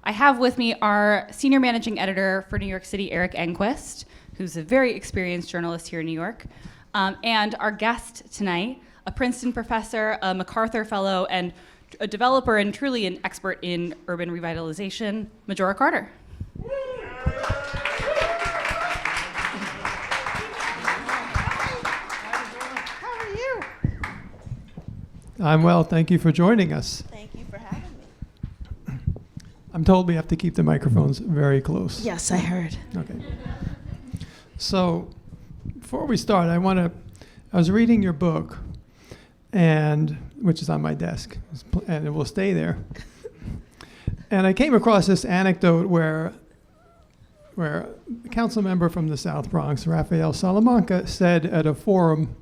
I have with me our senior managing editor for New York City, Eric Enquist, who's a very experienced journalist here in New York, and our guest tonight, a Princeton professor, a MacArthur Fellow, and a developer and truly an expert in urban revitalization, Majora Carter. I'm well, thank you for joining us. Thank you for having me. I'm told we have to keep the microphones very close. Yes, I heard. Okay. So, before we start, I was reading your book, which is on my desk, and it will stay there. And I came across this anecdote where a council member from the South Bronx, Raphael Salamanca, said at a forum,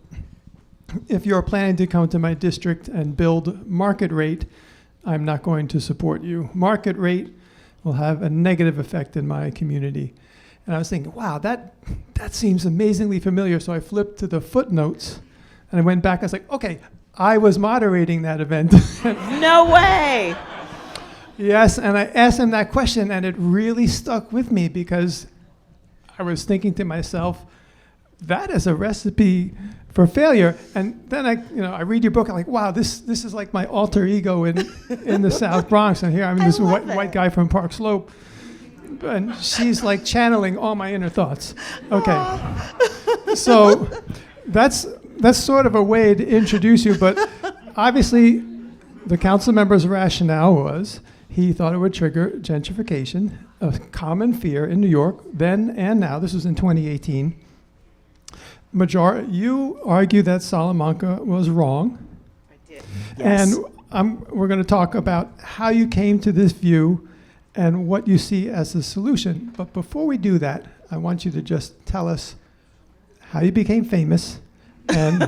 "If you're planning to come to my district and build market rate, I'm not going to support you. Market rate will have a negative effect in my community." And I was thinking, wow, that seems amazingly familiar. So I flipped to the footnotes and I went back. I was like, okay, I was moderating that event. No way! Yes, and I asked him that question and it really stuck with me because I was thinking to myself, that is a recipe for failure. And then I read your book. I'm like, wow, this is like my alter ego in the South Bronx. And here I'm this white guy from Park Slope, and she's like channeling all my inner thoughts. Okay, so that's sort of a way to introduce you. But obviously, the council member's rationale was he thought it would trigger gentrification, a common fear in New York then and now. This was in 2018. Majora, you argue that Salamanca was wrong. I did. Yes. And we're going to talk about how you came to this view and what you see as a solution. But before we do that, I want you to just tell us how you became famous and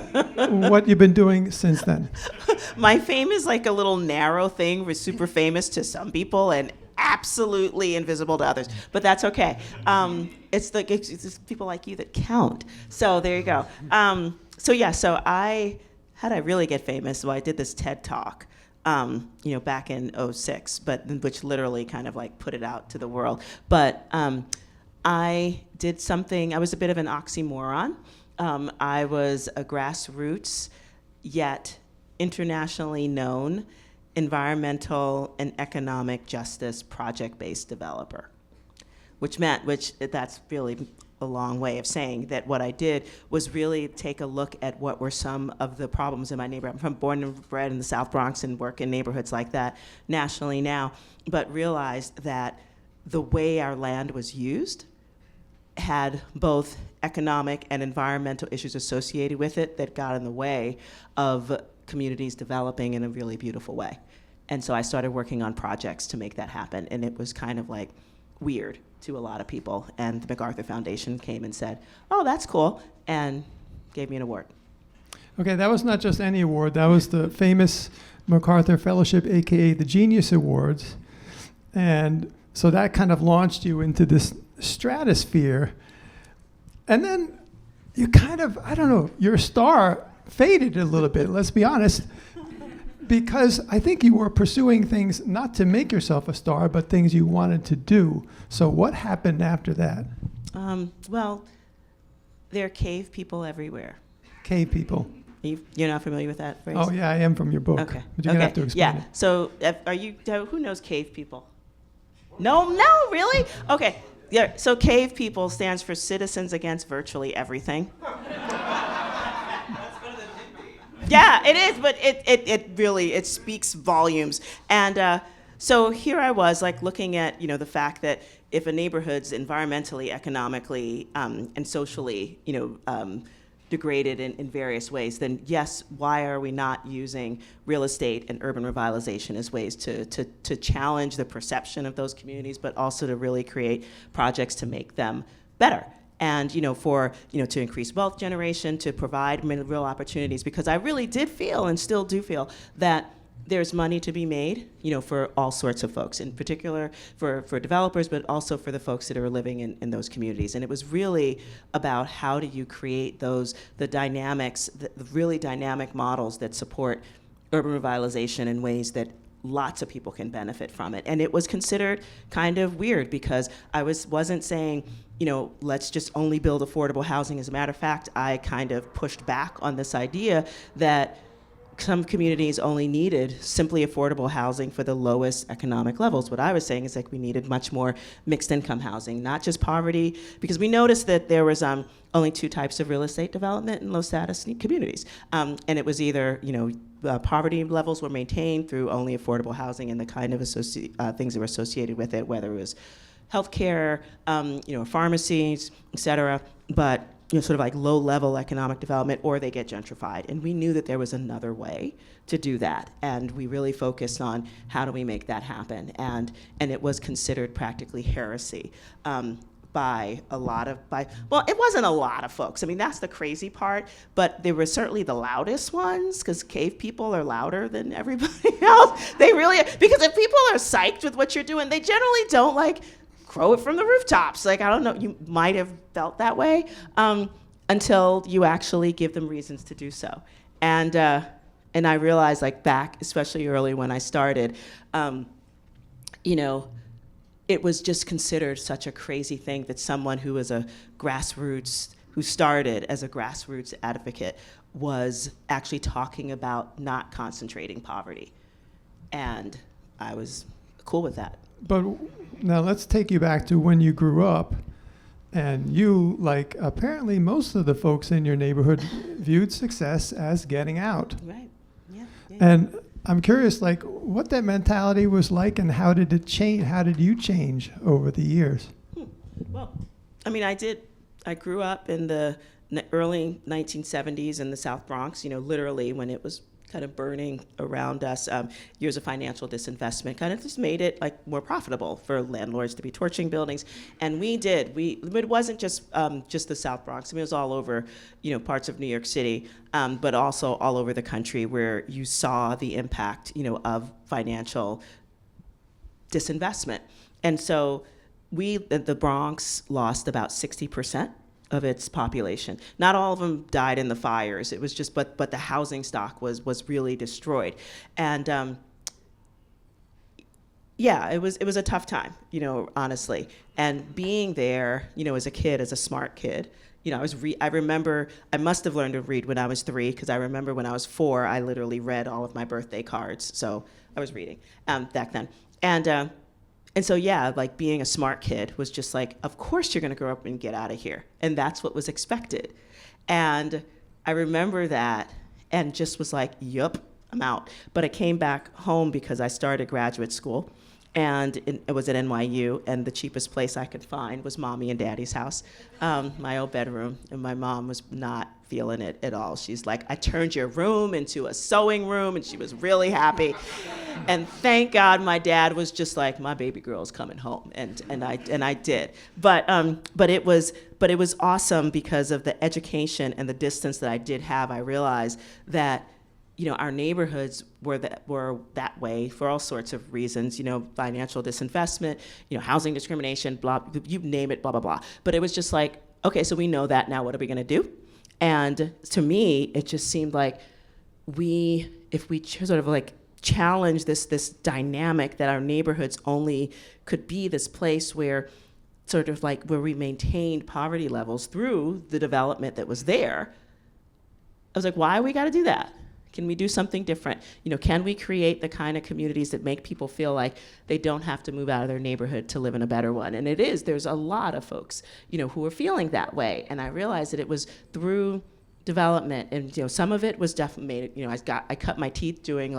what you've been doing since then. My fame is like a little narrow thing. We're super famous to some people and absolutely invisible to others, but that's okay. It's people like you that count. So there you go. So how did I really get famous? Well, I did this TED Talk, back in '06, which literally kind of like put it out to the world. But I did something. I was a bit of an oxymoron. I was a grassroots, yet internationally known environmental and economic justice project-based developer, which that's really a long way of saying that what I did was really take a look at what were some of the problems in my neighborhood. I'm born and bred in the South Bronx and work in neighborhoods like that nationally now, but realized that the way our land was used had both economic and environmental issues associated with it that got in the way of communities developing in a really beautiful way. And so I started working on projects to make that happen. And it was kind of like weird to a lot of people. And the MacArthur Foundation came and said, oh, that's cool, and gave me an award. Okay, that was not just any award. That was the famous MacArthur Fellowship, AKA the Genius Awards. And so that kind of launched you into this stratosphere. And then you kind of, I don't know, your star faded a little bit, let's be honest, because I think you were pursuing things not to make yourself a star, but things you wanted to do. So what happened after that? Well, there are cave people everywhere. Cave people. You're not familiar with that phrase? Oh, yeah, I am from your book. Okay. But you're going to have to explain it. So who knows cave people? No, really? Okay. Yeah. So cave people stands for Citizens Against Virtually Everything. Yeah, it is, but it really speaks volumes. And so here I was, like looking at the fact that if a neighborhood's environmentally, economically, and socially degraded in various ways, then yes, why are we not using real estate and urban revitalization as ways to challenge the perception of those communities, but also to really create projects to make them better? And to increase wealth generation, to provide real opportunities, because I really did feel and still do feel that there's money to be made, for all sorts of folks, in particular for developers, but also for the folks that are living in those communities. And it was really about how do you create the dynamics, the really dynamic models that support urban revitalization in ways that lots of people can benefit from it. And it was considered kind of weird because I wasn't saying, let's just only build affordable housing. As a matter of fact, I kind of pushed back on this idea that some communities only needed simply affordable housing for the lowest economic levels. What I was saying is like we needed much more mixed income housing, not just poverty, because we noticed that there was only 2 types of real estate development in low status communities. And it was either, poverty levels were maintained through only affordable housing and the kind of things that were associated with it, whether it was healthcare, pharmacies, et cetera, but sort of like low-level economic development, or they get gentrified. And we knew that there was another way to do that, and we really focused on how do we make that happen. And it was considered practically heresy by it wasn't a lot of folks. I mean, that's the crazy part, but they were certainly the loudest ones, because cave people are louder than everybody else. They really, because if people are psyched with what you're doing, they generally don't crow it from the rooftops. I don't know, you might have felt that way until you actually give them reasons to do so. And I realized back, especially early when I started, it was just considered such a crazy thing that someone who was who started as a grassroots advocate was actually talking about not concentrating poverty. And I was cool with that. But now let's take you back to when you grew up, and you, apparently most of the folks in your neighborhood, viewed success as getting out. Right. Yeah. And I'm curious, what that mentality was like, and how did it change? How did you change over the years? Well, I mean, I grew up in the early 1970s in the South Bronx, literally when it was kind of burning around us. Years of financial disinvestment kind of just made it more profitable for landlords to be torching buildings. And it wasn't just the South Bronx. I mean, it was all over, parts of New York City, but also all over the country where you saw the impact, of financial disinvestment. And so the Bronx lost about 60% of its population. Not all of them died in the fires. It was just, but the housing stock was really destroyed. And it was a tough time, honestly. And being there, as a kid, as a smart kid, I remember I must have learned to read when I was 3, because I remember when I was 4, I literally read all of my birthday cards. So I was reading back then. And so, being a smart kid was just of course you're going to grow up and get out of here. And that's what was expected. And I remember that and just was yup, I'm out. But I came back home because I started graduate school. And it was at NYU, and the cheapest place I could find was Mommy and Daddy's house, my old bedroom. And my mom was not feeling it at all. She's like, I turned your room into a sewing room, and she was really happy. And thank God my dad was just like, my baby girl's coming home, and I did. But it was awesome because of the education and the distance that I did have. I realized that our neighborhoods were that way for all sorts of reasons, financial disinvestment, housing discrimination, blah, you name it, blah, blah, blah. But it was just okay, so we know that, now what are we gonna do? And to me, it just seemed like if we sort of challenge this dynamic that our neighborhoods only could be this place where sort of where we maintained poverty levels through the development that was there, I was like, why we gotta do that? Can we do something different? Can we create the kind of communities that make people feel like they don't have to move out of their neighborhood to live in a better one? And there's a lot of folks, who are feeling that way. And I realized that it was through development, and some of it was definitely made. I cut my teeth doing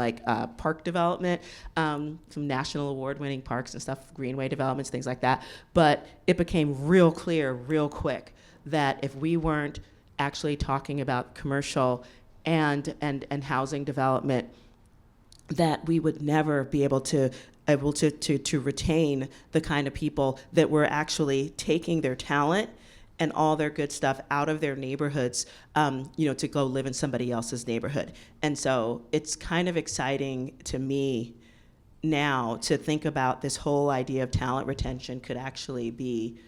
park development, some national award-winning parks and stuff, greenway developments, things like that. But it became real clear, real quick, that if we weren't actually talking about commercial and housing development, that we would never be able to retain the kind of people that were actually taking their talent and all their good stuff out of their neighborhoods, to go live in somebody else's neighborhood. And so it's kind of exciting to me now to think about this whole idea of talent retention could actually be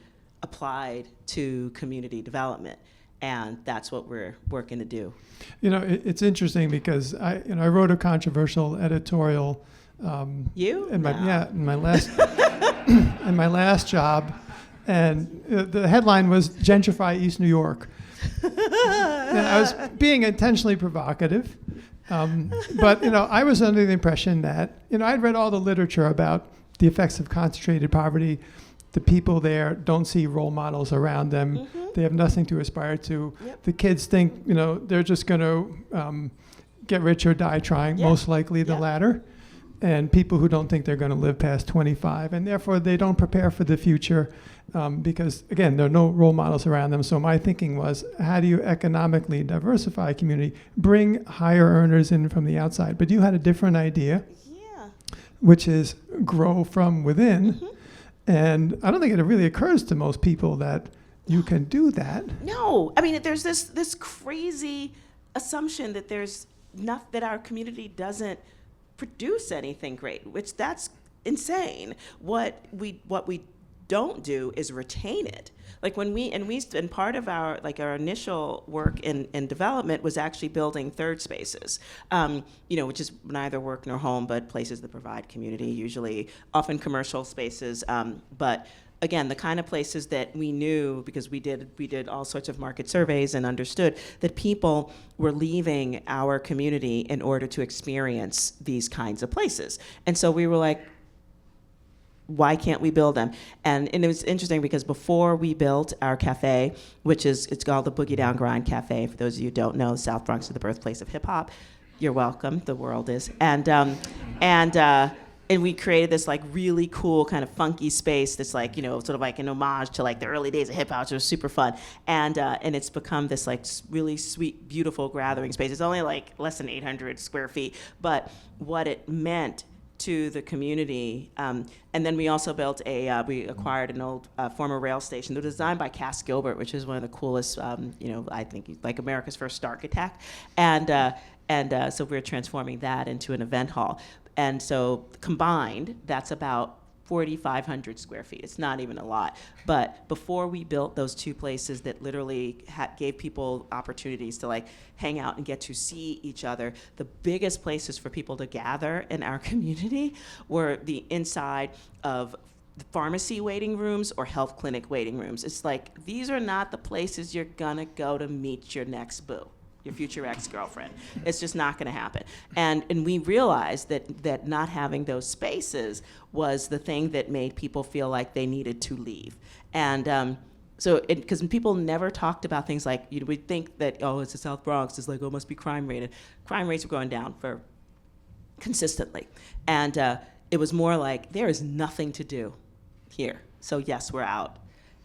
applied to community development. And that's what we're working to do. It's interesting because I wrote a controversial editorial You? In my, No. yeah, in my last in my last job, and the headline was "Gentrify East New York." And I was being intentionally provocative, but I was under the impression that I'd read all the literature about the effects of concentrated poverty. The people there don't see role models around them. Mm-hmm. They have nothing to aspire to. Yep. The kids think they're just going to get rich or die trying. Yeah. Most likely the Yeah. latter. And people who don't think they're going to live past 25, and therefore they don't prepare for the future because, again, there are no role models around them. So my thinking was, how do you economically diversify a community, bring higher earners in from the outside? But you had a different idea, Yeah. which is grow from within. Mm-hmm. And I don't think it really occurs to most people that you can do that. No, I mean, there's this crazy assumption that that our community doesn't produce anything great, which that's insane. What we don't do is retain it. Like and part of our initial work in development was actually building third spaces, which is neither work nor home, but places that provide community, usually often commercial spaces, but again, the kind of places that we knew, because we did all sorts of market surveys and understood that people were leaving our community in order to experience these kinds of places. And so we were like, why can't we build them? And it was interesting because before we built our cafe, it's called the Boogie Down Grind Cafe. For those of you who don't know, South Bronx is the birthplace of hip hop. You're welcome. The world is. And we created this really cool kind of funky space that's sort of like an homage to the early days of hip hop. It was super fun, and it's become this really sweet, beautiful gathering space. It's only less than 800 square feet, but what it meant to the community. And then we also built we acquired an old former rail station that was designed by Cass Gilbert, which is one of the coolest, I think America's first architect, and so we're transforming that into an event hall. And so combined, that's about 4,500 square feet. It's not even a lot. But before we built those two places that literally gave people opportunities to hang out and get to see each other, the biggest places for people to gather in our community were the inside of the pharmacy waiting rooms or health clinic waiting rooms. It's these are not the places you're gonna go to meet your next boo, your future ex-girlfriend. It's just not going to happen. And we realized that not having those spaces was the thing that made people feel like they needed to leave. And because people never talked about things we'd think that, it's the South Bronx, it's it must be crime rated. Crime rates were going down consistently. And it was more there is nothing to do here. So yes, we're out.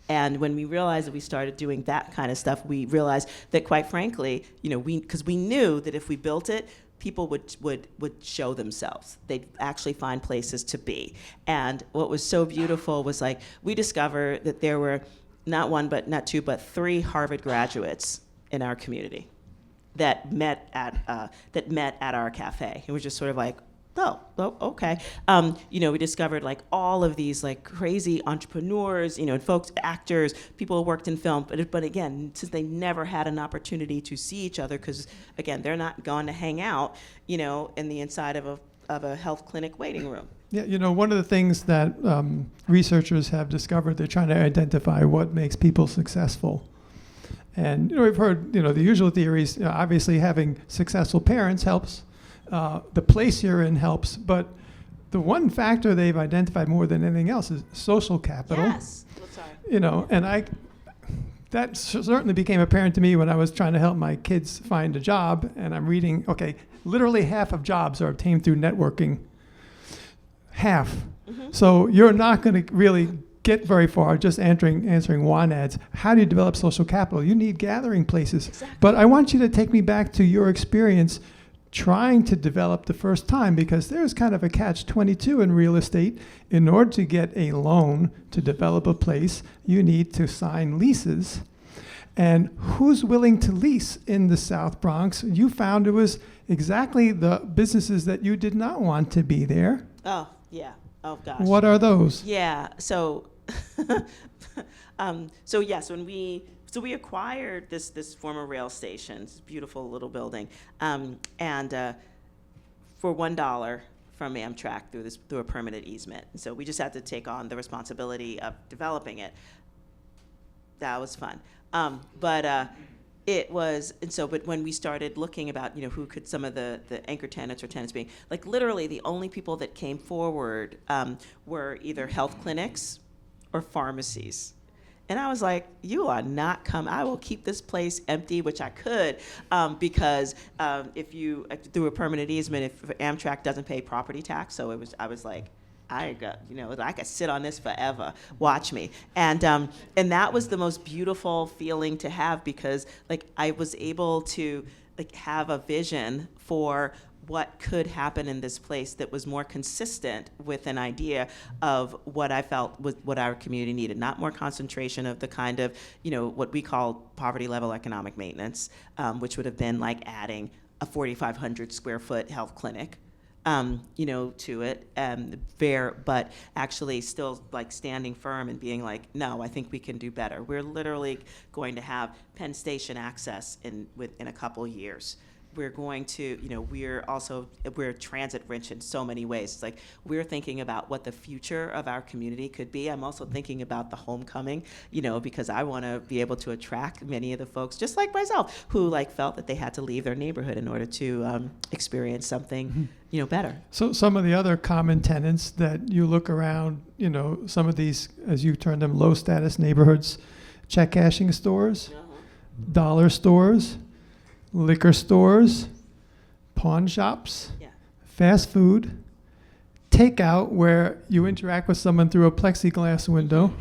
And when we realized that we started doing that kind of stuff, we realized that, quite frankly, because we knew that if we built it, people would show themselves. They'd actually find places to be. And what was so beautiful was we discovered that there were not one, but not two, but three Harvard graduates in our community that met at our cafe. It was just sort of oh, okay. We discovered all of these crazy entrepreneurs, and folks, actors, people who worked in film. But again, since they never had an opportunity to see each other, because again, they're not going to hang out, in the inside of a health clinic waiting room. Yeah, one of the things that researchers have discovered, they're trying to identify what makes people successful. And we've heard, the usual theories. Obviously, having successful parents helps. The place you're in helps, but the one factor they've identified more than anything else is social capital. Yes. Sorry. And that certainly became apparent to me when I was trying to help my kids find a job, and I'm reading, literally half of jobs are obtained through networking. Half. Mm-hmm. So you're not going to really get very far just answering want ads. How do you develop social capital? You need gathering places. Exactly. But I want you to take me back to your experience trying to develop the first time, because there's kind of a catch-22 in real estate. In order to get a loan to develop a place, you need to sign leases. And who's willing to lease in the South Bronx? You found it was exactly the businesses that you did not want to be there. Oh, yeah. Oh, gosh. What are those? Yeah. So, yes, when we acquired this former rail station, this beautiful little building, and for $1 from Amtrak through a permanent easement. And so we just had to take on the responsibility of developing it. That was fun. It was, but when we started looking about, who could some of the anchor tenants or tenants being, like literally the only people that came forward were either health clinics or pharmacies. And I was like, you are not coming. I will keep this place empty, which I could, because if you, through a permanent easement, if Amtrak doesn't pay property tax, so I was like, I got, I could sit on this forever. Watch me. And that was the most beautiful feeling to have, because like I was able to like have a vision for what could happen in this place that was more consistent with an idea of what I felt was what our community needed. Not more concentration of the kind of, what we call poverty level economic maintenance, which would have been like adding a 4,500 square foot health clinic, to it, but actually still like standing firm and being like, no, I think we can do better. We're literally going to have Penn Station access in a couple years. We're going to, we're transit rich in so many ways. It's like we're thinking about what the future of our community could be. I'm also thinking about the homecoming, because I want to be able to attract many of the folks, just like myself, who like felt that they had to leave their neighborhood in order to experience something, better. So some of the other common tenants that you look around, some of these, as you term them, low status neighborhoods, check cashing stores, dollar stores, liquor stores, pawn shops, fast food, takeout where you interact with someone through a plexiglass window,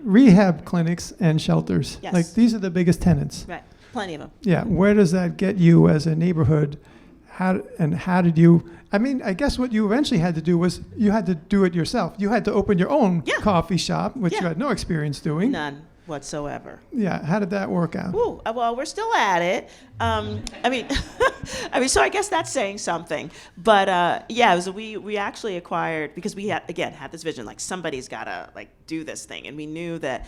rehab clinics, and shelters. Yes. Like these are the biggest tenants. Right, plenty of them. Yeah, where does that get you as a neighborhood? How did you, I guess what you eventually had to do was you had to do it yourself. You had to open your own coffee shop, which you had no experience doing. None whatsoever. Yeah, how did that work out? Ooh, well, we're still at it. So I guess that's saying something. But we actually acquired, because we had this vision, like somebody's gotta like do this thing, and we knew that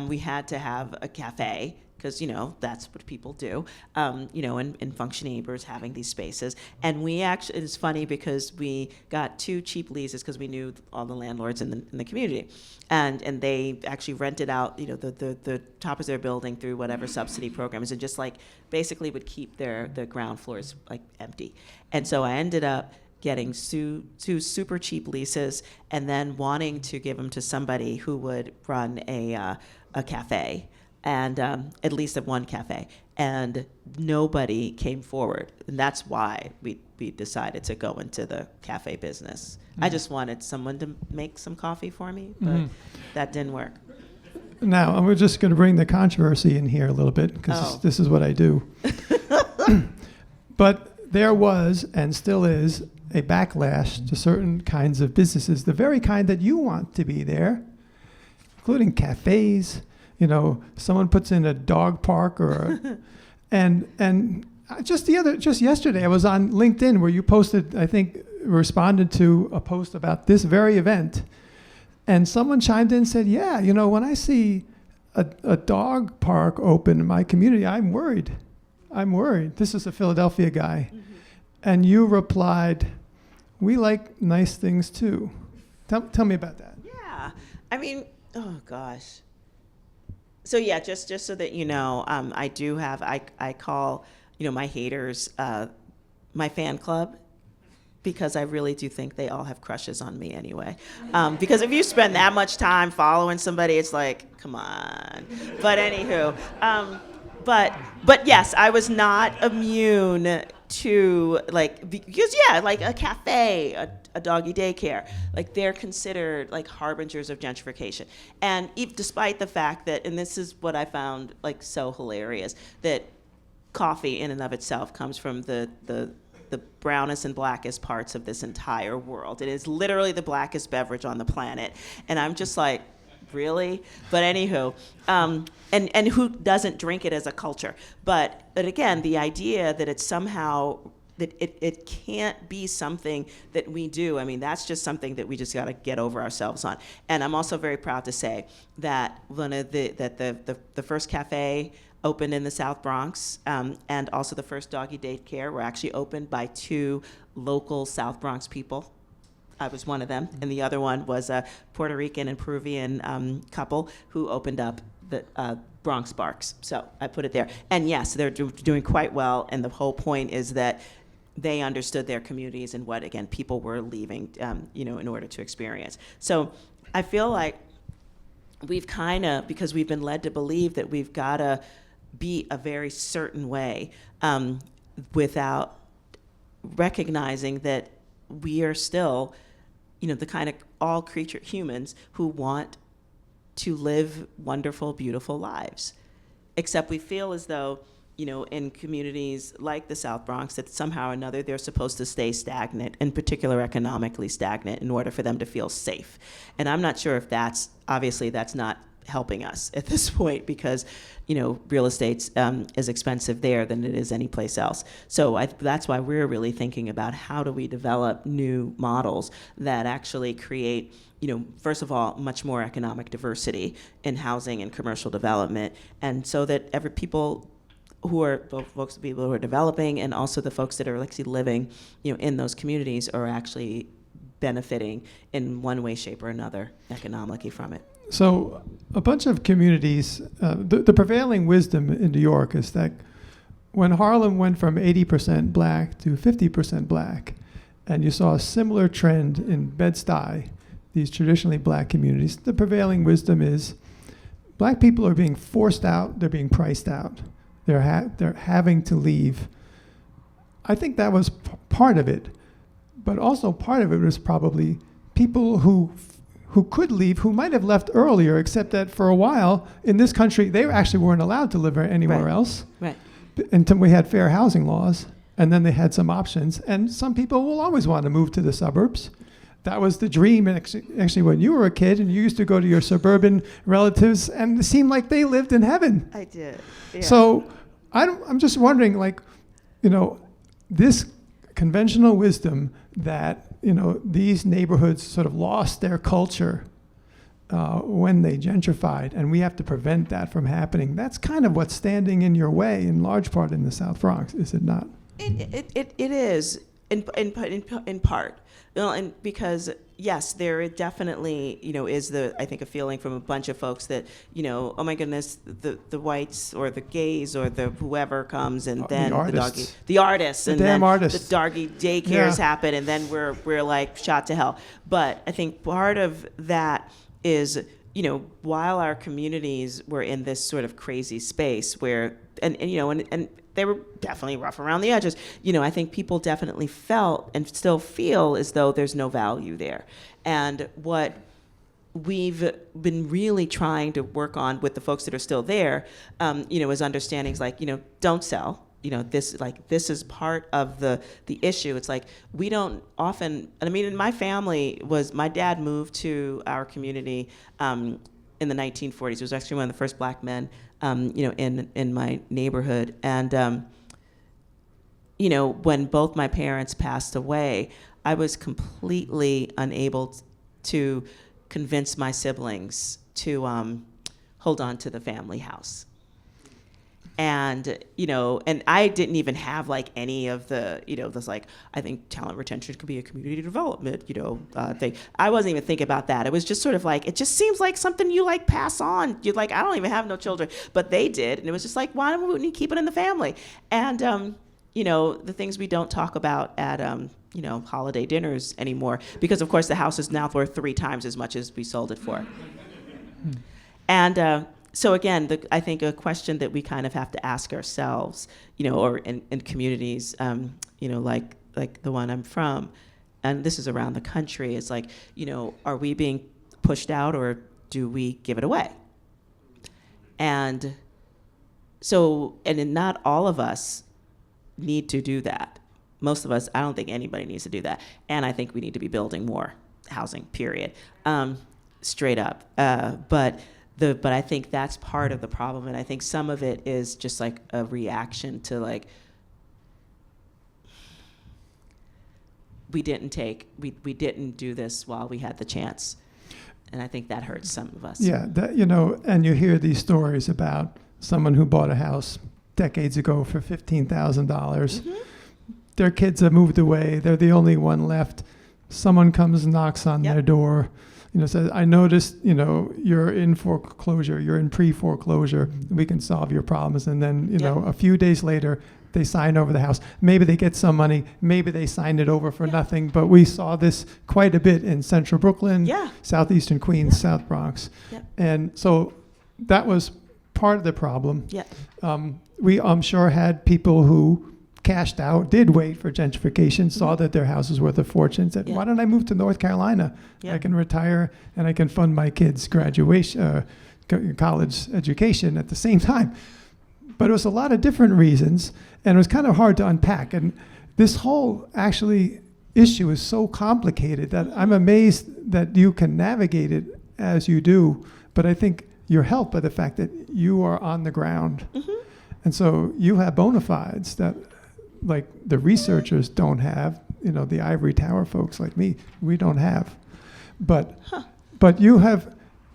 we had to have a cafe, because that's what people do, and functioning neighbors having these spaces. And we actually, it's funny because we got 2 cheap leases because we knew all the landlords in the community, and they actually rented out the top of their building through whatever subsidy programs, and just like basically would keep the ground floors like empty. And so I ended up getting 2 super cheap leases, and then wanting to give them to somebody who would run a cafe. And at least at one cafe, and nobody came forward, and that's why we decided to go into the cafe business. I just wanted someone to make some coffee for me, but that didn't work. Now, we're just going to bring the controversy in here a little bit, because this is what I do. But there was, and still is, a backlash to certain kinds of businesses, the very kind that you want to be there, including cafes. Someone puts in a dog park and just yesterday I was on LinkedIn where you posted, I think, responded to a post about this very event, and someone chimed in and said, when I see a dog park open in my community, I'm worried. This is a Philadelphia guy. Mm-hmm. And you replied, we like nice things too. Tell me about that. Yeah, oh gosh. So just so that I do have, I call, my haters my fan club, because I really do think they all have crushes on me anyway. Because if you spend that much time following somebody, it's like, come on. But anywho, but yes, I was not immune to because like a cafe, a doggy daycare, like they're considered like harbingers of gentrification. And despite the fact that, and this is what I found like so hilarious, that coffee in and of itself comes from the brownest and blackest parts of this entire world. It is literally the blackest beverage on the planet. And I'm just like, really? But anywho, and who doesn't drink it as a culture? But again, the idea that it's somehow, that it can't be something that we do. That's just something that we just got to get over ourselves on. And I'm also very proud to say that the first cafe opened in the South Bronx, and also the first doggy daycare were actually opened by two local South Bronx people. I was one of them, and the other one was a Puerto Rican and Peruvian couple who opened up the Bronx Barks. So I put it there. And yes, they're doing quite well, and the whole point is that they understood their communities and what, again, people were leaving, in order to experience. So I feel like we've kind of, because we've been led to believe that we've got to be a very certain way, without recognizing that we are still, the kind of all creature humans who want to live wonderful, beautiful lives. Except we feel as though, in communities like the South Bronx, that somehow or another they're supposed to stay stagnant, in particular economically stagnant, in order for them to feel safe. And I'm not sure if that's not helping us at this point, because, real estate is expensive there than it is anyplace else. So that's why we're really thinking about how do we develop new models that actually create, first of all, much more economic diversity in housing and commercial development, and so that people who are both people who are developing and also the folks that are actually living, in those communities are actually benefiting in one way, shape, or another economically from it. So a bunch of communities, the prevailing wisdom in New York is that when Harlem went from 80% black to 50% black, and you saw a similar trend in Bed-Stuy, these traditionally black communities, the prevailing wisdom is black people are being forced out, they're being priced out. They're having to leave. I think that was part of it, but also part of it was probably people who could leave, who might have left earlier, except that for a while in this country they actually weren't allowed to live anywhere else. Right. Until we had fair housing laws, and then they had some options. And some people will always want to move to the suburbs. That was the dream. And actually, when you were a kid and you used to go to your suburban relatives, and it seemed like they lived in heaven. I did. Yeah. So I'm just wondering, this conventional wisdom that, these neighborhoods sort of lost their culture when they gentrified, and we have to prevent that from happening. That's kind of what's standing in your way in large part in the South Bronx, is it not? It is in part, and because yes, there definitely is I think a feeling from a bunch of folks that oh my goodness, the whites or the gays or the whoever comes, and then the artists, and then the doggy daycares happen, and then we're like shot to hell. But I think part of that is while our communities were in this sort of crazy space where and they were definitely rough around the edges. I think people definitely felt and still feel as though there's no value there. And what we've been really trying to work on with the folks that are still there, is understandings like, don't sell. This is part of the issue. It's like we don't often. I mean, in my family my dad moved to our community in the 1940s. He was actually one of the first black men. In my neighborhood. And, when both my parents passed away, I was completely unable to convince my siblings to hold on to the family house. And, and I didn't even have any of the, this I think talent retention could be a community development, thing. I wasn't even thinking about that. It was just sort of it just seems like something you pass on. You're I don't even have no children, but they did. And it was just why don't we keep it in the family? And, the things we don't talk about at, holiday dinners anymore, because of course the house is now worth 3 times as much as we sold it for. And, so again, I think a question that we kind of have to ask ourselves, or in communities, like the one I'm from, and this is around the country, is are we being pushed out or do we give it away? And so, and not all of us need to do that. Most of us, I don't think anybody needs to do that. And I think we need to be building more housing, period, straight up. But I think that's part of the problem, and I think some of it is just a reaction to we didn't do this while we had the chance, and I think that hurts some of us. Yeah, and you hear these stories about someone who bought a house decades ago for $15,000. Their kids have moved away. They're the only one left. Someone comes and knocks on their door, says, I noticed, you're in foreclosure, you're in pre-foreclosure, we can solve your problems. And then, a few days later, they sign over the house. Maybe they get some money, maybe they sign it over for nothing, but we saw this quite a bit in central Brooklyn, southeastern Queens, South Bronx. And so that was part of the problem. We, I'm sure, had people who cashed out, did wait for gentrification, saw that their house was worth a fortune, said, why don't I move to North Carolina? I can retire and I can fund my kids' graduation, college education at the same time. But it was a lot of different reasons, and it was kind of hard to unpack. And this whole issue is so complicated that I'm amazed that you can navigate it as you do. But I think you're helped by the fact that you are on the ground. And so you have bona fides that, like, the researchers don't have, the ivory tower folks like me, we don't have. But you have,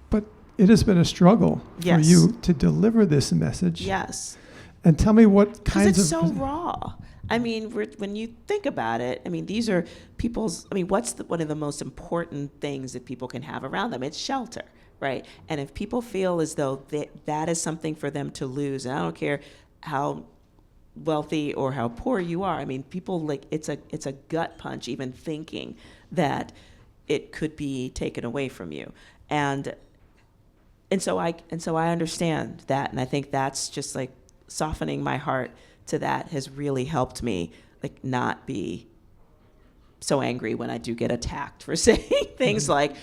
but it has been a struggle for you to deliver this message. And tell me what kinds of... Because it's so raw. I mean, when you think about it, these are people's, what's one of the most important things that people can have around them? It's shelter, right? And if people feel as though that is something for them to lose, and I don't care how wealthy or how poor you are, people, it's a gut punch even thinking that it could be taken away from you. And so I understand that, and I think that's just like softening my heart to that has really helped me not be so angry when I do get attacked for saying things like,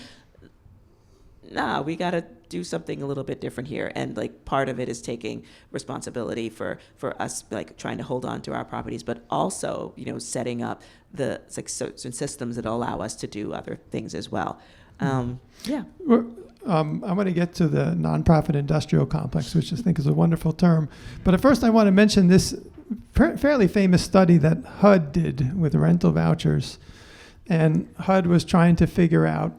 nah, we got to do something a little bit different here. And part of it is taking responsibility for us, trying to hold on to our properties, but also, setting up the systems that allow us to do other things as well. I'm going to get to the nonprofit industrial complex, which I think is a wonderful term. But at first I want to mention this fairly famous study that HUD did with rental vouchers. And HUD was trying to figure out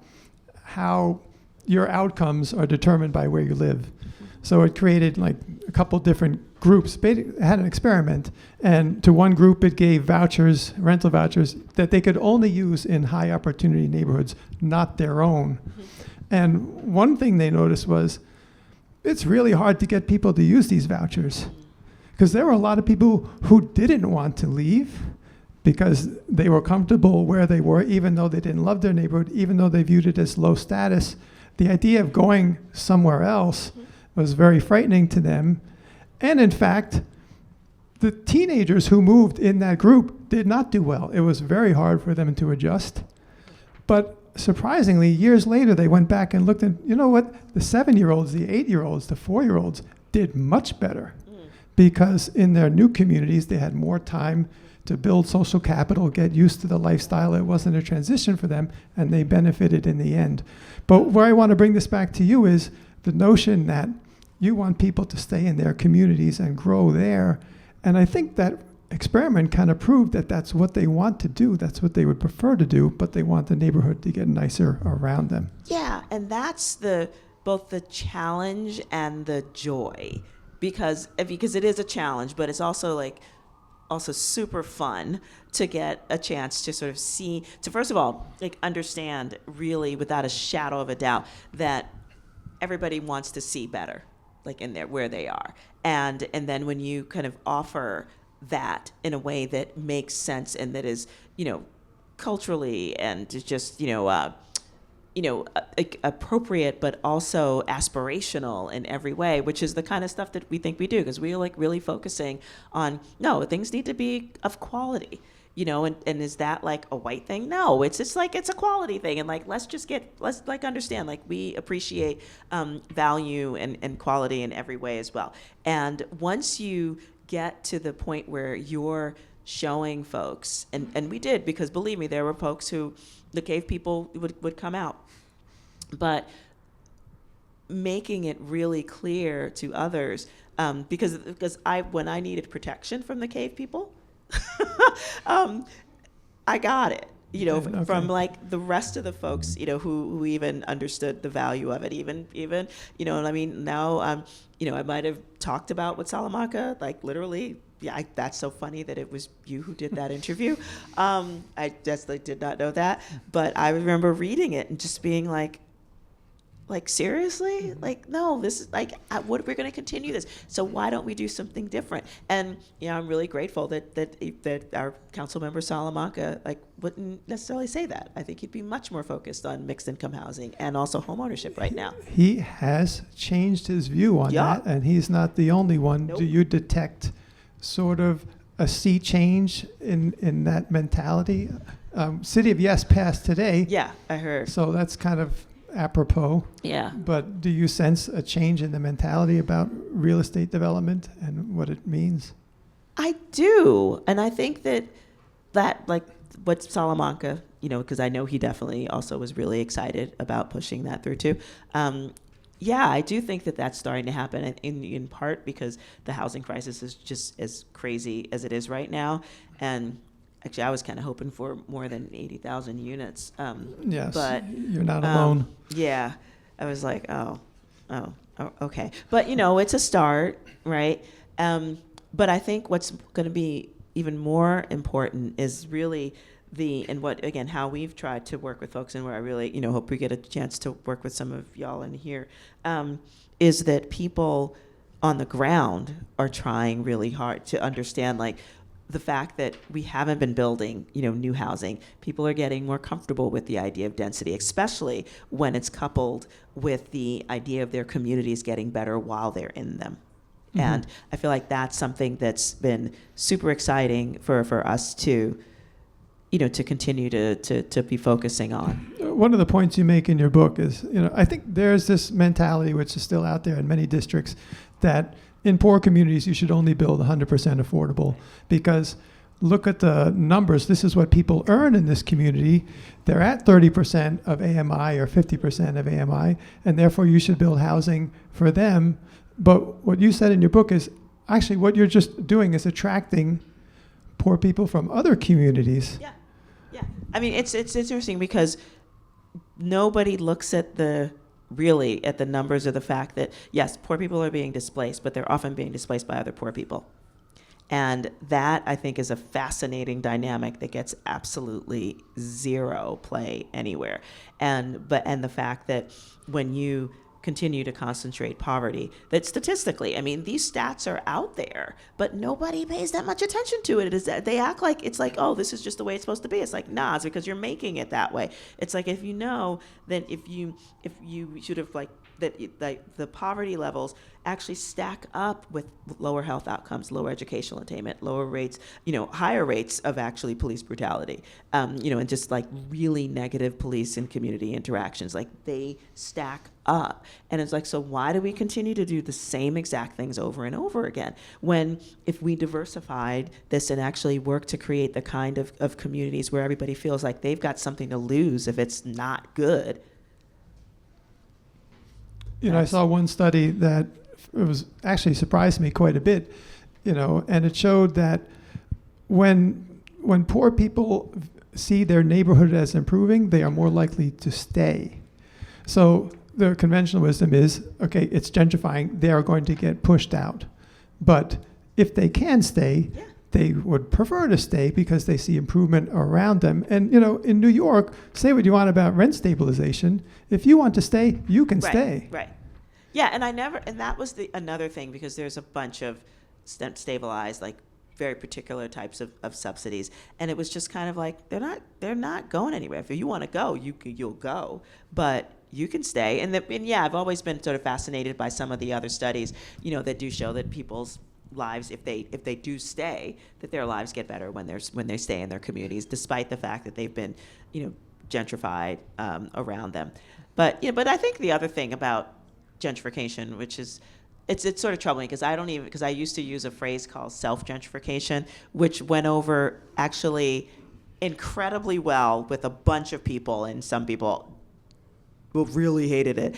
how your outcomes are determined by where you live. So it created a couple different groups. It had an experiment, and to one group it gave vouchers, rental vouchers, that they could only use in high opportunity neighborhoods, not their own. And one thing they noticed was it's really hard to get people to use these vouchers, because there were a lot of people who didn't want to leave because they were comfortable where they were, even though they didn't love their neighborhood, even though they viewed it as low status. The idea of going somewhere else was very frightening to them. And in fact, the teenagers who moved in that group did not do well. It was very hard for them to adjust. But surprisingly, years later, they went back and looked, and you know what? The 7-year-olds, the 8-year-olds, the 4-year-olds did much better, because in their new communities, they had more time to build social capital, get used to the lifestyle. It wasn't a transition for them, and they benefited in the end. But where I want to bring this back to you is the notion that you want people to stay in their communities and grow there. And I think that experiment kind of proved that that's what they want to do. That's what they would prefer to do, but they want the neighborhood to get nicer around them. Yeah, and that's both the challenge and the joy, because it is a challenge, but it's also super fun to get a chance to sort of see, to first of all, understand really without a shadow of a doubt that everybody wants to see better, in there where they are. And then when you kind of offer that in a way that makes sense and that is, culturally and just, appropriate, but also aspirational in every way, which is the kind of stuff that we think we do, because we are really focusing on, no, things need to be of quality, and is that a white thing? No, it's a quality thing. And let's understand, we appreciate value and quality in every way as well. And once you get to the point where you're showing folks, and we did, because believe me, there were folks who the cave people would come out, but making it really clear to others, because when I needed protection from the cave people, I got it. you know, Okay. from like the rest of the folks, you know, who even understood the value of it, even, you know, and I mean, now, you know, I might have talked about with Salamanca, like literally, yeah, that's so funny that it was you who did that interview. I just like, did not know that, but I remember reading it and just being like, seriously? Like, no, this is like, what, we're going to continue this. So why don't we do something different? And, you know, I'm really grateful that our council member Salamanca, like, wouldn't necessarily say that. I think he'd be much more focused on mixed income housing and also home ownership right now. He has changed his view on Yeah. that, and he's not the only one. Nope. Do you detect sort of a sea change in that mentality? City of Yes passed today, Yeah, I heard. so that's kind of apropos. Yeah. But do you sense a change in the mentality about real estate development and what it means? I do. And I think that like what Salamanca, you know, because I know he definitely also was really excited about pushing that through too. Yeah, I do think that that's starting to happen, and in part because the housing crisis is just as crazy as it is right now. And actually, I was kind of hoping for more than 80,000 units. Yes, but you're not alone. yeah, I was like, oh, okay. But, you know, it's a start, right? But I think what's going to be even more important is really how we've tried to work with folks, and where I really, you know, hope we get a chance to work with some of y'all in here, is that people on the ground are trying really hard to understand, like, the fact that we haven't been building, you know, new housing. People are getting more comfortable with the idea of density, especially when it's coupled with the idea of their communities getting better while they're in them. Mm-hmm. And I feel like that's something that's been super exciting for us to, you know, to continue to be focusing on. One of the points you make in your book is, you know, I think there's this mentality which is still out there in many districts that in poor communities you should only build 100% affordable, because look at the numbers. This is what people earn in this community. They're at 30% of AMI or 50% of AMI, and therefore you should build housing for them. But what you said in your book is actually what you're just doing is attracting poor people from other communities. Yeah. Yeah, I mean, it's interesting because nobody looks at the numbers of the fact that, yes, poor people are being displaced, but they're often being displaced by other poor people. And that, I think, is a fascinating dynamic that gets absolutely zero play anywhere. And the fact that when you continue to concentrate poverty, that statistically, I mean, these stats are out there, but nobody pays that much attention to it. It is that they act like it's like, oh, this is just the way it's supposed to be. It's like, nah, it's because you're making it that way. It's like, if you know, then if you should have, like, that the poverty levels actually stack up with lower health outcomes, lower educational attainment, lower rates, you know, higher rates of actually police brutality, you know, and just like really negative police and community interactions, like they stack up. And it's like, so why do we continue to do the same exact things over and over again, when if we diversified this and actually work to create the kind of communities where everybody feels like they've got something to lose if it's not good. You know, I saw one study that it was actually surprised me quite a bit, you know, and it showed that when poor people see their neighborhood as improving, they are more likely to stay. So the conventional wisdom is, okay, it's gentrifying, they are going to get pushed out. But if they can stay, Yeah. they would prefer to stay because they see improvement around them. And, you know, in New York, say what you want about rent stabilization. If you want to stay, you can stay. Right. Yeah, and that was another thing, because there's a bunch of stabilized, like very particular types of subsidies. And it was just kind of like, they're not going anywhere. If you want to go, you'll go, but you can stay. And yeah, I've always been sort of fascinated by some of the other studies, you know, that do show that people's lives, if they do stay, that their lives get better when they stay in their communities, despite the fact that they've been, you know, gentrified around them. But I think the other thing about gentrification, which is it's sort of troubling, because I used to use a phrase called self-gentrification, which went over actually incredibly well with a bunch of people, and some people really hated it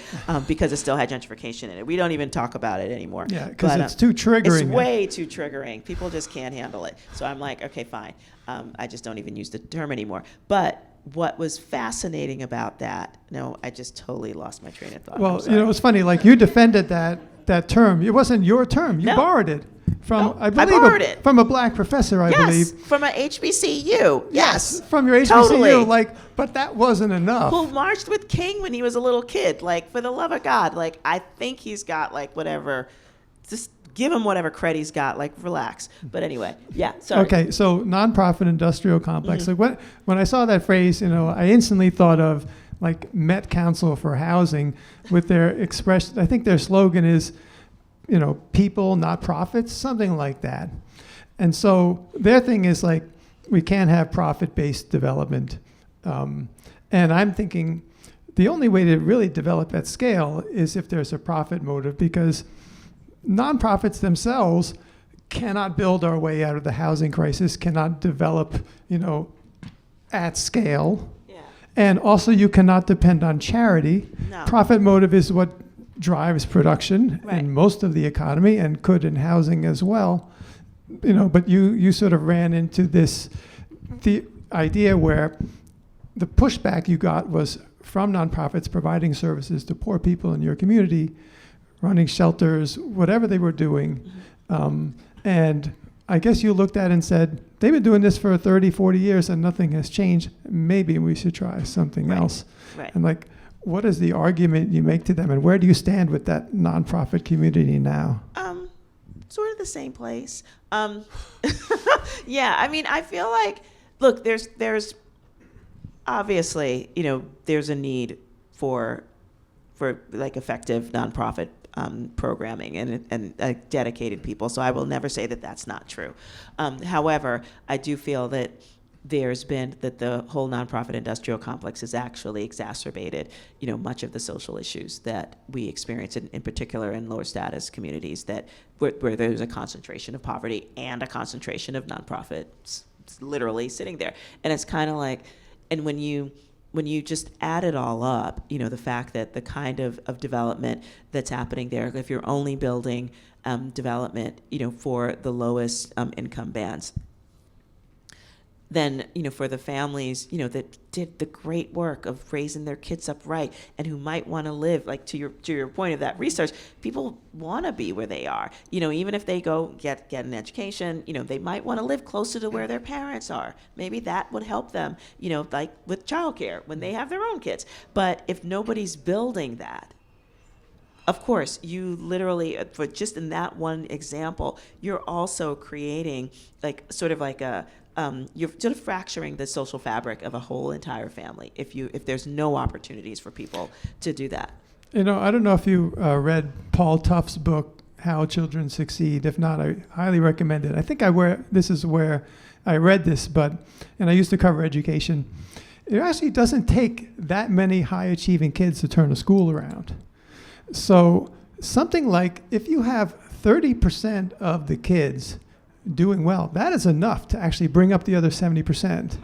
because it still had gentrification in it. We don't even talk about it anymore. Yeah, because But, it's too triggering. It's way too triggering. People just can't handle it. So I'm like, okay, fine. I just don't even use the term anymore. But what was fascinating about that, no, I just totally lost my train of thought. Well, it's funny, like you defended that term. It wasn't your term. You No. borrowed it from, No, I believe, borrowed it. from a black professor, I Yes, believe. from a HBCU. Yes. From your HBCU. Totally. But that wasn't enough. Who marched with King when he was a little kid. Like, for the love of God, like, I think he's got, like, whatever. Just give him whatever credit he's got. Like, relax. But anyway, yeah, sorry. Okay, so nonprofit industrial complex. Like when I saw that phrase, I instantly thought of like Met Council for Housing with their expression. I think their slogan is, people, not profits, something like that. And so their thing is like, we can't have profit-based development. And I'm thinking the only way to really develop at scale is if there's a profit motive, because nonprofits themselves cannot build our way out of the housing crisis, cannot develop, at scale. Yeah. And also you cannot depend on charity. No. Profit motive is what drives production Right. in most of the economy and could in housing as well. But you sort of ran into the idea where the pushback you got was from nonprofits providing services to poor people in your community, running shelters, whatever they were doing. And I guess you looked at it and said, they've been doing this for 30, 40 years and nothing has changed. Maybe we should try something Right. else. Right. And like, what is the argument you make to them, and where do you stand with that nonprofit community now? Sort of the same place. Yeah, I mean, I feel like, look, there's obviously, there's a need for like effective nonprofit programming and dedicated people. So I will never say that that's not true. However, I do feel that the whole nonprofit industrial complex has actually exacerbated, much of the social issues that we experience in particular in lower status communities where there's a concentration of poverty and a concentration of nonprofits literally sitting there. And it's kind of like, and when you just add it all up, the fact that the kind of development that's happening there, if you're only building development, for the lowest income bands, then, for the families, that did the great work of raising their kids up right and who might want to live, like to your point of that research, people want to be where they are. Even if they go get an education, they might want to live closer to where their parents are. Maybe that would help them, like with childcare when they have their own kids. But if nobody's building that, of course, you literally, for just in that one example, you're also creating you're sort of fracturing the social fabric of a whole entire family if there's no opportunities for people to do that. I don't know if you read Paul Tuff's book, How Children Succeed. If not, I highly recommend it. I think this is where I read this, and I used to cover education. It actually doesn't take that many high-achieving kids to turn a school around. So something like if you have 30% of the kids doing well, that is enough to actually bring up the other 70%.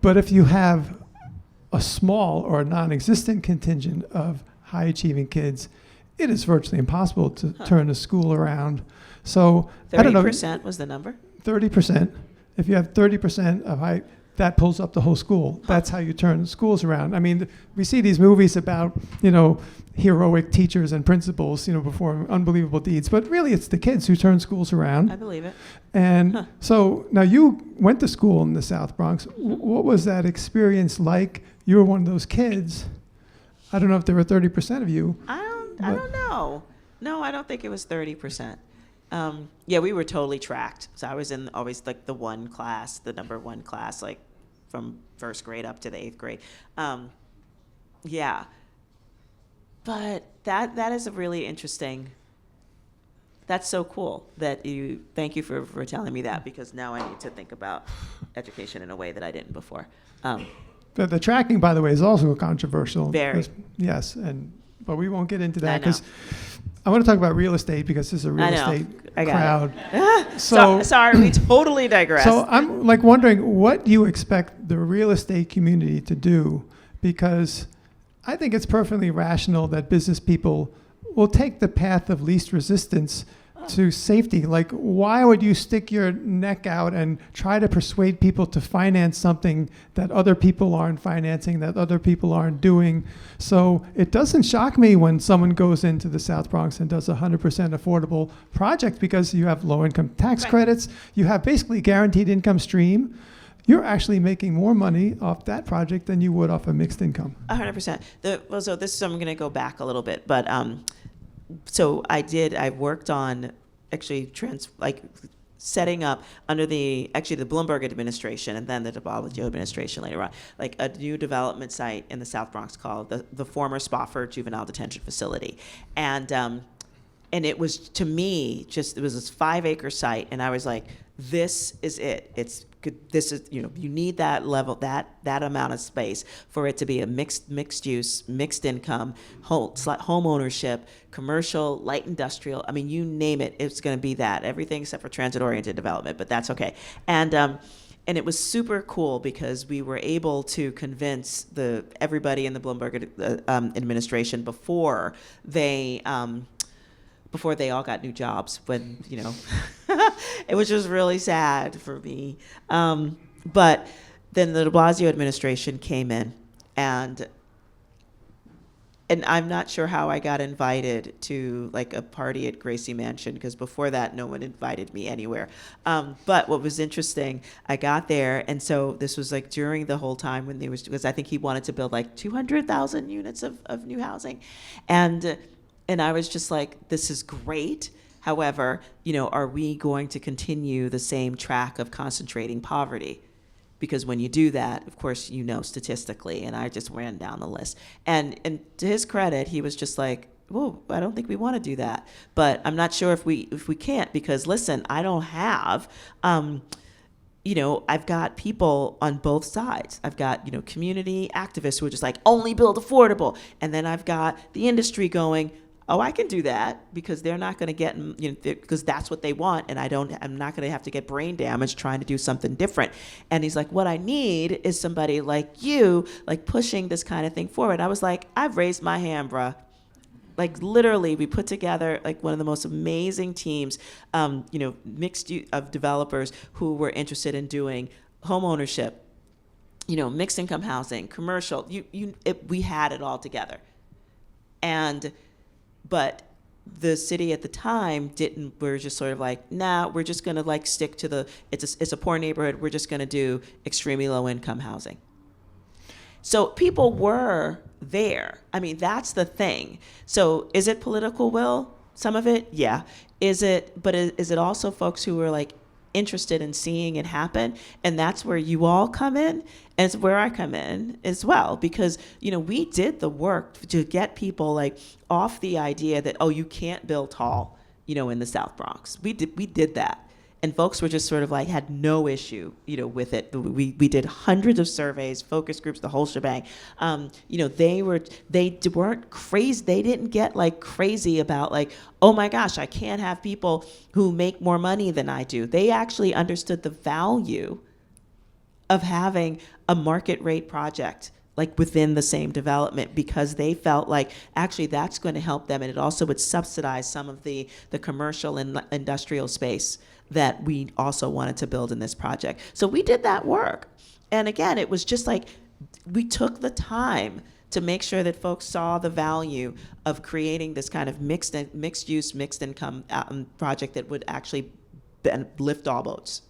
But if you have a small or non-existent contingent of high-achieving kids, it is virtually impossible to turn a school around. So 30% I don't know. 30% was the number? 30%. If you have 30% of high, that pulls up the whole school. That's how you turn schools around. I mean, we see these movies about, heroic teachers and principals, performing unbelievable deeds. But really, it's the kids who turn schools around. I believe it. And so now you went to school in the South Bronx. What was that experience like? You were one of those kids. I don't know if there were 30% of you. I don't know. No, I don't think it was 30%. Yeah, we were totally tracked. So I was in always like the number one class, like from first grade up to the 8th grade. Yeah. But that is a really interesting, that's so cool thank you for telling me that, because now I need to think about education in a way that I didn't before. The tracking, by the way, is also controversial. Very. Yes, but we won't get into that I know. because I want to talk about real estate because this is a real estate I got crowd. it. Sorry, we totally digressed. So I'm wondering what you expect the real estate community to do, because I think it's perfectly rational that business people will take the path of least resistance to safety. Like, why would you stick your neck out and try to persuade people to finance something that other people aren't financing, that other people aren't doing? So it doesn't shock me when someone goes into the South Bronx and does a 100% affordable project, because you have low income tax credits, you have basically guaranteed income stream. You're actually making more money off that project than you would off a mixed income. 100%. So this is, I'm going to go back a little bit, but so I worked on actually setting up under the Bloomberg administration and then the de Blasio administration later on, like a new development site in the South Bronx called the former Spofford Juvenile Detention Facility. And it was, to me, it was this 5-acre site, and I was like, this is it. It's good. This is, you need that level, that amount of space for it to be a mixed use, mixed income, home ownership, commercial, light industrial. I mean, you name it, it's going to be that. Everything except for transit-oriented development, but that's okay. And it was super cool because we were able to convince everybody in the Bloomberg administration before they all got new jobs, when, it was just really sad for me. But then the de Blasio administration came in, and I'm not sure how I got invited to like a party at Gracie Mansion, because before that, no one invited me anywhere. But what was interesting, I got there, and so this was like during the whole time when because I think he wanted to build like 200,000 units of new housing. And I was just like, this is great. However, are we going to continue the same track of concentrating poverty? Because when you do that, of course, statistically, and I just ran down the list. And to his credit, he was just like, well, I don't think we want to do that. But I'm not sure if we can't, because listen, I don't have, I've got people on both sides. I've got, community activists who are just like, only build affordable. And then I've got the industry going, oh, I can do that, because they're not going to get, because that's what they want, and I'm not going to have to get brain damage trying to do something different. And he's like, what I need is somebody like you, like pushing this kind of thing forward. I was like, I've raised my hand, bruh. Like literally, we put together like one of the most amazing teams, mixed of developers who were interested in doing home ownership, mixed income housing, commercial. We had it all together, but the city at the time didn't. We're just sort of like, nah, we're just gonna like stick to it's a poor neighborhood. We're just gonna do extremely low income housing. So people were there. I mean, that's the thing. So is it political will? Some of it, yeah. Is it also folks who were like interested in seeing it happen? And that's where you all come in, and it's where I come in as well, because we did the work to get people like off the idea that, oh, you can't build tall, in the South Bronx. We did that. And folks were just sort of like, had no issue, with it. We did hundreds of surveys, focus groups, the whole shebang. They weren't crazy. They didn't get like crazy about like, oh my gosh, I can't have people who make more money than I do. They actually understood the value of having a market rate project like within the same development, because they felt like actually that's going to help them, and it also would subsidize some of the commercial and industrial space that we also wanted to build in this project. So we did that work. And again, it was just like, we took the time to make sure that folks saw the value of creating this kind of mixed use, mixed income project that would actually lift all boats.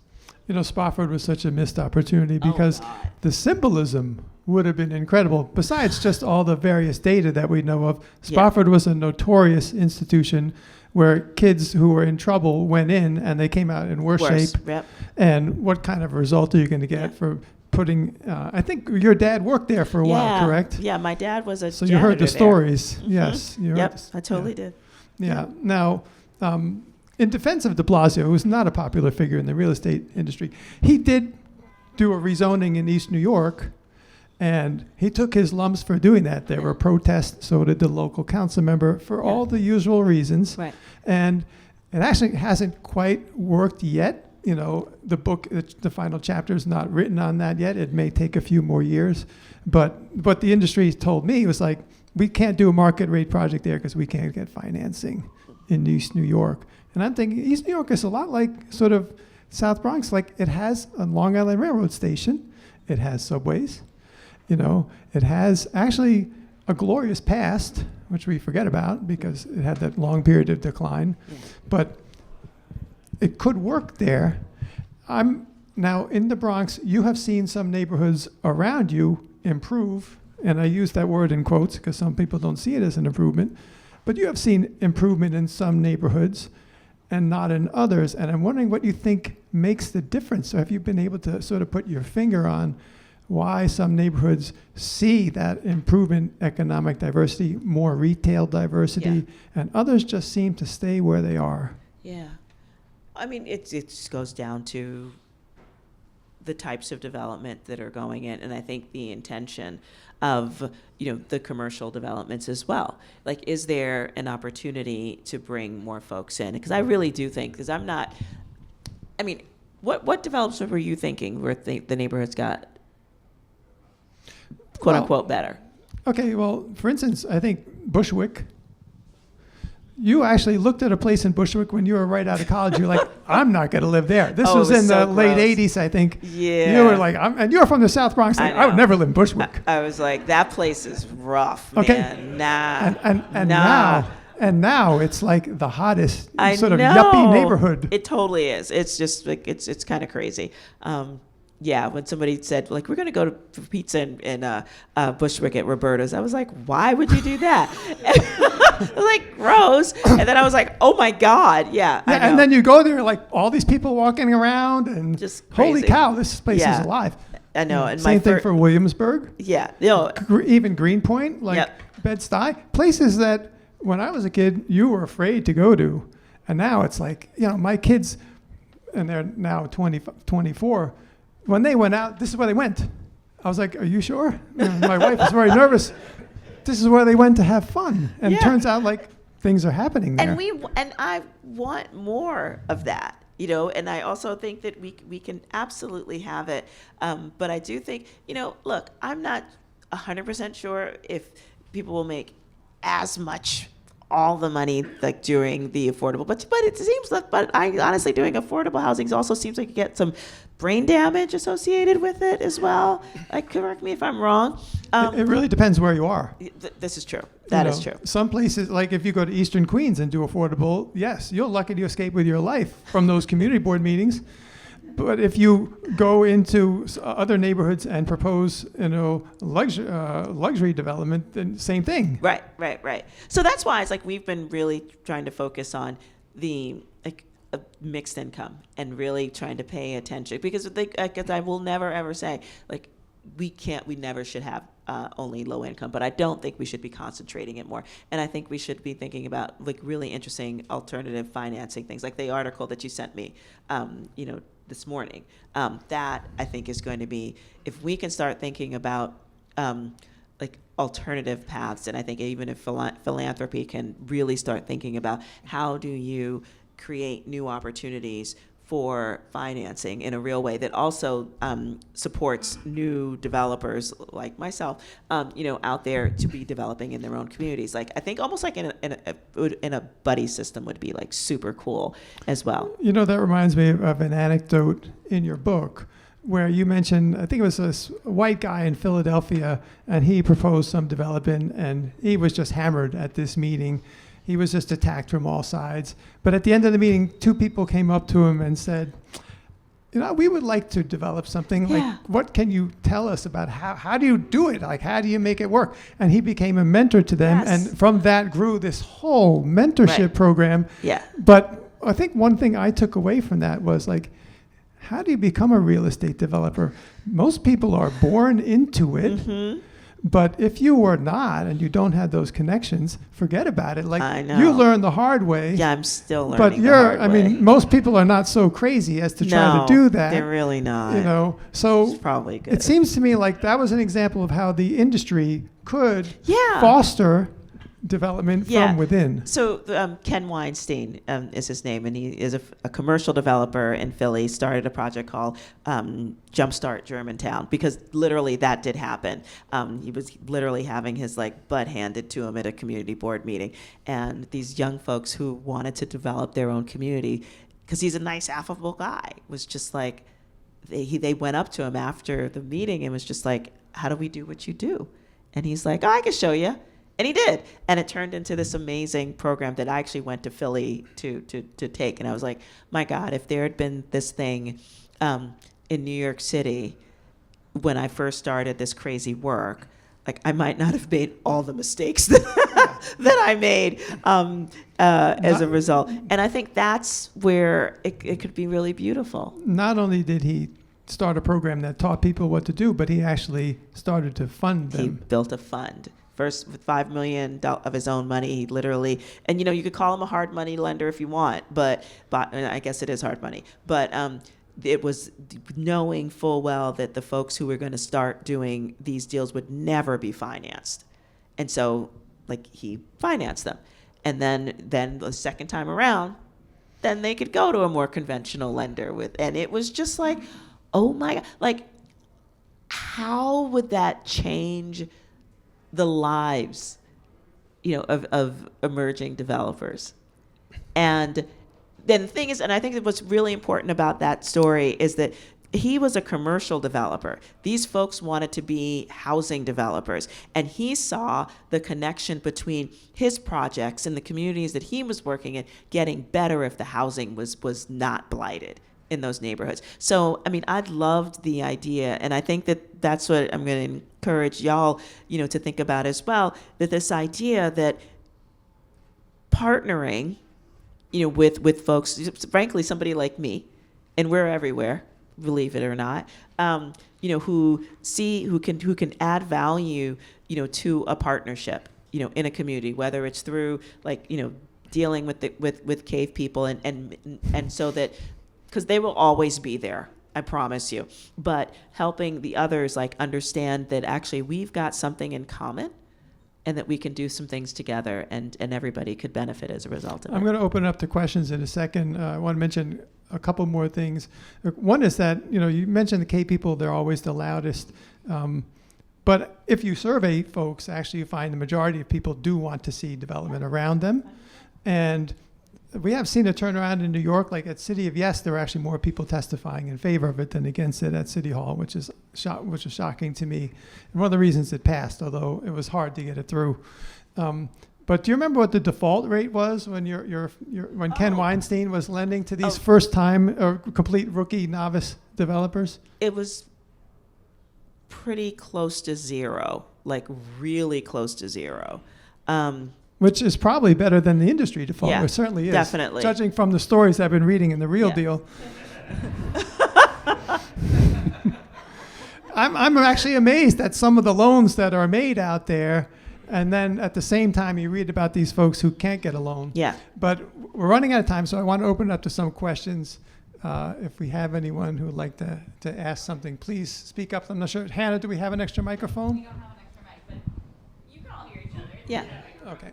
Spofford was such a missed opportunity, because the symbolism would have been incredible. Besides just all the various data that we know of, Spofford was a notorious institution where kids who were in trouble went in and they came out in worse shape. Yep. And what kind of result are you going to get for putting, I think your dad worked there for a while, correct? Yeah, my dad was a So you heard the stories. Mm-hmm. Yes. I totally did. Yeah. Now, in defense of de Blasio, who's not a popular figure in the real estate industry, he did do a rezoning in East New York, and he took his lumps for doing that. There were protests, so did the local council member, for all the usual reasons. Right. And it actually hasn't quite worked yet, the book, the final chapter is not written on that yet. It may take a few more years. But what the industry told me was like, we can't do a market rate project there because we can't get financing in East New York. And I'm thinking East New York is a lot like sort of South Bronx. Like, it has a Long Island Railroad station. It has subways. It has actually a glorious past, which we forget about because it had that long period of decline. But it could work there. I'm now in the Bronx. You have seen some neighborhoods around you improve, and I use that word in quotes because some people don't see it as an improvement. But you have seen improvement in some neighborhoods and not in others. And I'm wondering what you think makes the difference. So have you been able to sort of put your finger on why some neighborhoods see that improvement, economic diversity, more retail diversity, and others just seem to stay where they are? Yeah. I mean, it just goes down to the types of development that are going in, and I think the intention of the commercial developments as well. Like, is there an opportunity to bring more folks in? Because I really do think, because I'm not. I mean, what developments were you thinking where the neighborhoods got quote unquote better? Okay, well, for instance, I think Bushwick. You actually looked at a place in Bushwick when you were right out of college. You're like, I'm not going to live there. This was in the late 80s, I think. Yeah. You were like, and you're from the South Bronx. Like, I would never live in Bushwick. I was like, that place is rough, okay. Man. Nah. And now it's like the hottest sort of know. yuppie neighborhood. It totally is. It's just like, it's kind of crazy. Yeah, when somebody said, like, we're going to go to pizza in Bushwick at Roberta's, I was like, why would you do that? I was like, gross. And then I was like, oh, my God. Yeah, I know. And then you go there, like, all these people walking around, and just holy cow, this place is alive. I know. And same thing for Williamsburg. Yeah. No. Even Greenpoint, like Bed-Stuy. Places that, when I was a kid, you were afraid to go to. And now it's like, my kids, and they're now 24, when they went out, this is where they went. I was like, are you sure? My wife was very nervous. This is where they went to have fun. And it turns out like things are happening there. And I want more of that, and I also think that we can absolutely have it. But I do think, look, I'm not 100% sure if people will make as much all the money like doing the affordable, but it seems like, but I honestly doing affordable housing also seems like you get some brain damage associated with it as well. Like, correct me if I'm wrong. It really depends where you are. This is true. That is true. Some places, like if you go to Eastern Queens and do affordable, yes, you're lucky to escape with your life from those community board meetings. But if you go into other neighborhoods and propose, luxury development, then same thing. Right. So that's why it's like we've been really trying to focus on the mixed income and really trying to pay attention, because I will never ever say like we never should have only low income, but I don't think we should be concentrating it more. And I think we should be thinking about like really interesting alternative financing things, like the article that you sent me, this morning. That I think is going to be, if we can start thinking about like alternative paths, and I think even if philanthropy can really start thinking about how do you create new opportunities for financing in a real way that also supports new developers like myself, out there to be developing in their own communities. Like I think almost like in a buddy system would be like super cool as well. That reminds me of an anecdote in your book where you mentioned, I think it was a white guy in Philadelphia, and he proposed some development, and he was just hammered at this meeting. He was just attacked from all sides. But at the end of the meeting, two people came up to him and said, we would like to develop something. Yeah. Like, what can you tell us about how do you do it? Like, how do you make it work? And he became a mentor to them. Yes. And from that grew this whole mentorship program. Yeah. But I think one thing I took away from that was like, how do you become a real estate developer? Most people are born into it. Mm-hmm. But if you are not, and you don't have those connections, forget about it. Like, I know. You learn the hard way. Yeah, I'm still learning but the hard way. most people are not so crazy as to try to do that. They're really not. So it's probably good. It seems to me like that was an example of how the industry could Yeah. foster development Yeah. from within. So Ken Weinstein is his name, and he is a commercial developer in Philly. Started a project called Jumpstart Germantown, because literally that did happen. He was literally having his butt handed to him at a community board meeting, and these young folks who wanted to develop their own community, because he's a nice, affable guy, was just like, they went up to him after the meeting and was just like, "How do we do what you do?" And he's like, "Oh, I can show you." And he did. And it turned into this amazing program that I actually went to Philly to take. And I was like, my God, if there had been this thing in New York City when I first started this crazy work, I might not have made all the mistakes that I made as a result. And I think that's where it could be really beautiful. Not only did he start a program that taught people what to do, but he actually started to fund them. He built a fund. First, with $5 million of his own money, he literally, and you could call him a hard money lender if you want, but I guess it is hard money. But it was knowing full well that the folks who were going to start doing these deals would never be financed, and so he financed them, and then the second time around, then they could go to a more conventional lender and it was just like, oh my God, how would that change the lives, of emerging developers? And then the thing is, and I think that what's really important about that story is that he was a commercial developer. These folks wanted to be housing developers, and he saw the connection between his projects and the communities that he was working in getting better if the housing was not blighted in those neighborhoods. So, I loved the idea, and I think that that's what I'm going to encourage y'all, to think about as well, that this idea that partnering, with folks, frankly, somebody like me, and we're everywhere, believe it or not, who can add value, to a partnership, in a community, whether it's through dealing with cave people and so that, because they will always be there, I promise you, but helping the others understand that actually we've got something in common and that we can do some things together and everybody could benefit as a result of it. I'm going to open up to questions in a second. I want to mention a couple more things. One is that, you mentioned the K people, they're always the loudest. But if you survey folks, actually you find the majority of people do want to see development around them. And we have seen a turnaround in New York, at City of Yes, there are actually more people testifying in favor of it than against it at City Hall, which is shocking to me. And one of the reasons it passed, although it was hard to get it through. But do you remember what the default rate was when when Ken Weinstein was lending to these first-time or complete rookie novice developers? It was pretty close to zero, really close to zero. Which is probably better than the industry default. Yeah, it certainly is. definitely. Judging from the stories I've been reading in The Real Deal. I'm actually amazed at some of the loans that are made out there. And then at the same time, you read about these folks who can't get a loan. Yeah. But we're running out of time, so I want to open it up to some questions. If we have anyone who would like to ask something, please speak up. I'm not sure. Hannah, do we have an extra microphone? We don't have an extra mic, but you can all hear each other. Yeah. Okay.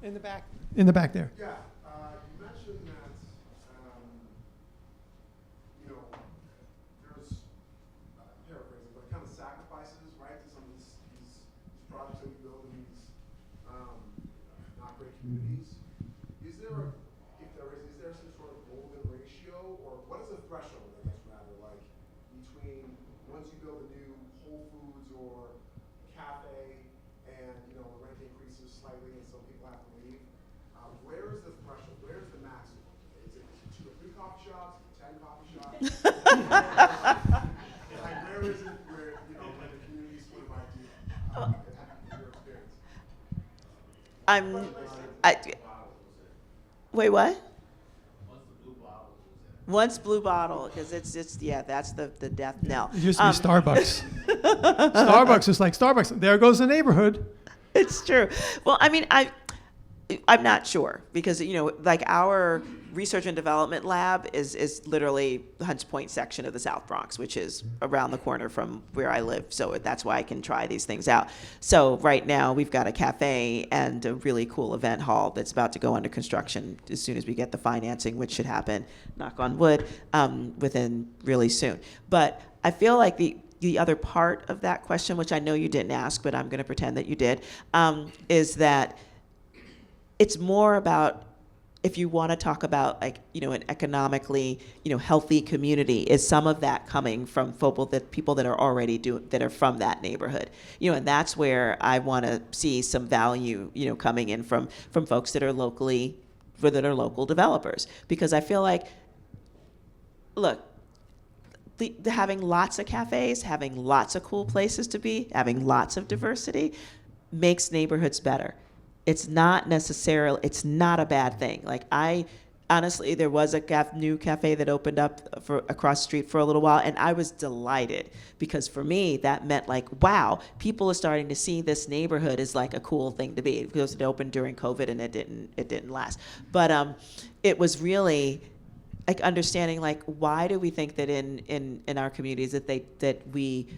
In the back. In the back there. Yeah, you mentioned that, there's, paraphrasing, but kind of sacrifices, right, to some of these projects that we build in these not great communities. Is there, if there is there some sort of golden ratio, or what is the threshold, I guess, rather, between once you build a new Whole Foods or cafe and, the rent increases slightly and some people have to leave? Where is the threshold? Where is the maximum? Is it 2 or 3 coffee shops? 10 coffee shops? Where is it where, where the community sort of idea, in your experience? Wait, what? Once blue bottle, because it's that's the death knell. It used to be Starbucks. Starbucks is like Starbucks. There goes the neighborhood. It's true. Well, I'm not sure because, like our research and development lab is literally the Hunts Point section of the South Bronx, which is around the corner from where I live. So that's why I can try these things out. So right now we've got a cafe and a really cool event hall that's about to go under construction as soon as we get the financing, which should happen, knock on wood, within really soon. But I feel like the other part of that question, which I know you didn't ask, but I'm going to pretend that you did, is that it's more about, if you want to talk about like, an economically, healthy community, is some of that coming from people that are already that are from that neighborhood, and that's where I want to see some value, coming in from folks that are local developers, because I feel like, look, having lots of cafes, having lots of cool places to be, having lots of diversity makes neighborhoods better. It's not a bad thing. Like honestly, there was a new cafe that opened up across the street for a little while, and I was delighted because for me, that meant like, wow, people are starting to see this neighborhood as like a cool thing to be, because it opened during COVID and it didn't last. But it was really like understanding like, why do we think that in our communities that we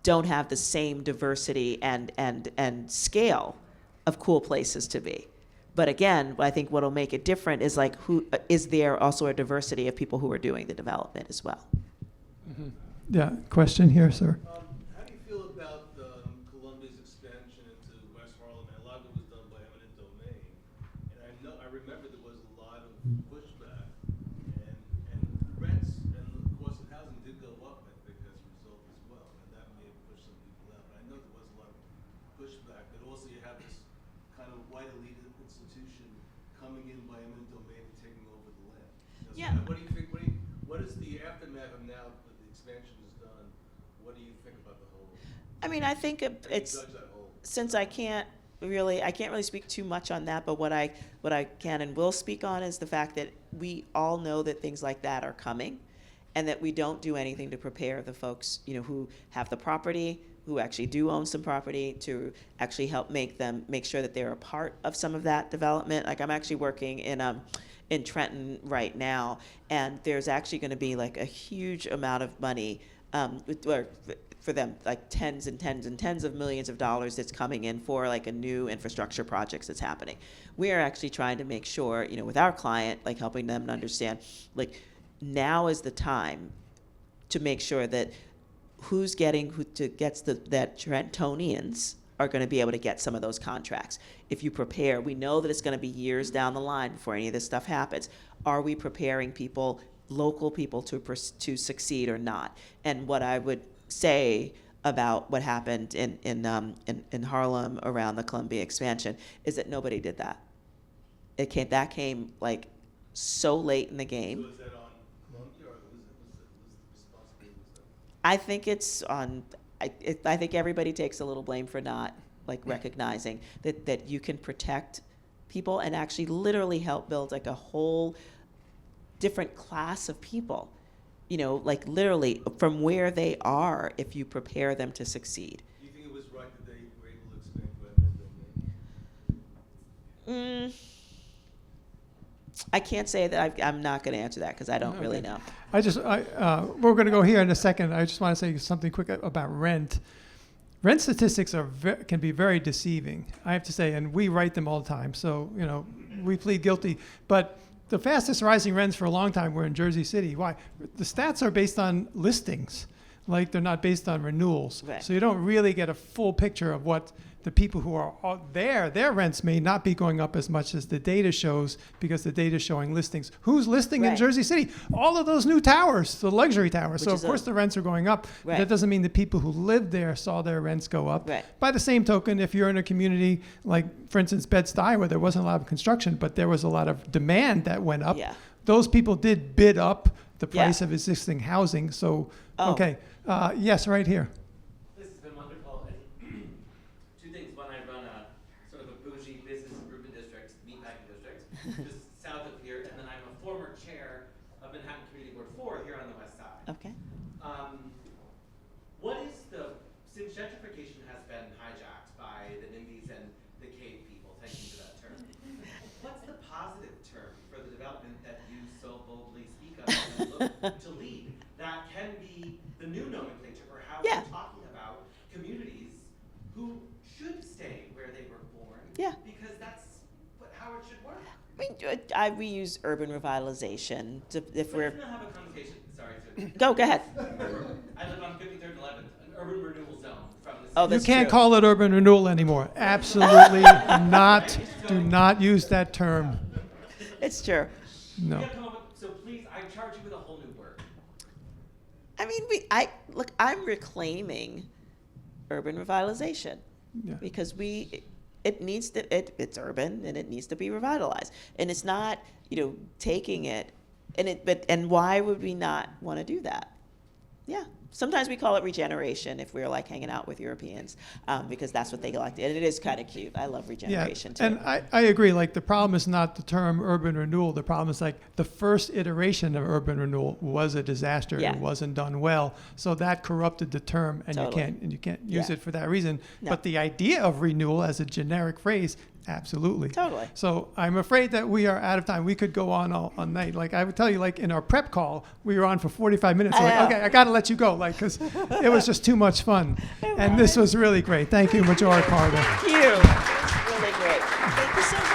don't have the same diversity and scale of cool places to be. But again, I think what'll make it different is like, is there also a diversity of people who are doing the development as well? Mm-hmm. Yeah, question here, sir. How do you feel about Columbia's expansion into West Harlem? And a lot of it was done by eminent domain. And I remember there was a lot of pushback, and rents and the cost of housing did go up, I think, as a result as well. And that may have pushed some people out. But I know there was a lot of pushback. But also you have this kind of white elite institution coming in by eminent domain and taking over the land. Yeah. What do you think? What is the aftermath of now that the expansion is done? What do you think about the whole? I mean, I think it's, since I can't really speak too much on that, but what I can and will speak on is the fact that we all know that things like that are coming, and that we don't do anything to prepare the folks, who have the property, who actually do own some property, to actually help make sure that they're a part of some of that development. Like I'm actually working in Trenton right now, and there's actually going to be like a huge amount of money for them, like tens and tens and tens of millions of dollars that's coming in for like a new infrastructure projects that's happening. We are actually trying to make sure, with our client, like helping them to understand, like now is the time to make sure that that Trentonians are going to be able to get some of those contracts. If you prepare, we know that it's going to be years down the line before any of this stuff happens. Are we preparing people, local people, to succeed or not? And what I would say about what happened in Harlem around the Columbia expansion is that nobody did that. That came like so late in the game. So is that on Columbia, or was the responsibility? I think it's on. I think everybody takes a little blame for not like recognizing that you can protect people and actually literally help build like a whole different class of people, like literally from where they are, if you prepare them to succeed. Do you think it was right that they were able to expand by eminent domain? I can't say that. I'm not going to answer that because I don't really know. We're going to go here in a second. I just want to say something quick about rent. Rent statistics can be very deceiving, I have to say, and we write them all the time. So, we plead guilty. But the fastest rising rents for a long time were in Jersey City. Why? The stats are based on listings, like they're not based on renewals. Right. So you don't really get a full picture of what the people who are out there, their rents may not be going up as much as the data shows, because the data is showing listings. Who's listing in Right. Jersey City? All of those new towers, the luxury towers. Which So is of course the rents are going up. Right. That doesn't mean the people who live there saw their rents go up. Right. By the same token, if you're in a community like, for instance, Bed-Stuy, where there wasn't a lot of construction, but there was a lot of demand that went up, Yeah. those people did bid up the Yeah. price of existing housing. So, Oh. okay. Yes, right here. This has been wonderful. And two things. One, I run a sort of a bougie business urban district, meatpacking district, just south of here. And then I'm a former chair of Manhattan Community Board 4 here on the west side. Okay. Since gentrification has been hijacked by the NIMBYs and the cave people, thank you for that term, to lead. That can be the new nomenclature for how Yeah. we're talking about communities who should stay where they were born. Yeah. Because that's how it should work. I mean, we use urban revitalization if But we're. doesn't that have a connotation? Sorry. Go ahead. I live on 53rd and 11th, an urban renewal zone from the Oh, city. You that's can't true. call it urban renewal anymore. Absolutely not. Do not use that term. It's true. You No. gotta come up with, so please, I charge you with a whole new word. I mean, I'm reclaiming urban revitalization Yeah. because it needs to, it's urban and it needs to be revitalized. And it's not, taking it, and why would we not want to do that? Yeah. Sometimes we call it regeneration if we're like hanging out with Europeans, because that's what they like to, and it is kind of cute. I love regeneration too. And I agree. Like, the problem is not the term urban renewal. The problem is, like, the first iteration of urban renewal was a disaster. Yeah. It wasn't done well. So that corrupted the term, and Totally. you can't use Yeah. it for that reason. No. But the idea of renewal as a generic phrase, absolutely. Totally. So I'm afraid that we are out of time. We could go on all night. Like, I would tell you, like, in our prep call, we were on for 45 minutes. I Like, know. okay, I got to let you go, like, because it was just too much fun. And this was really great. Thank you, Majora Carter. Thank you. It's really great. Thank you so much.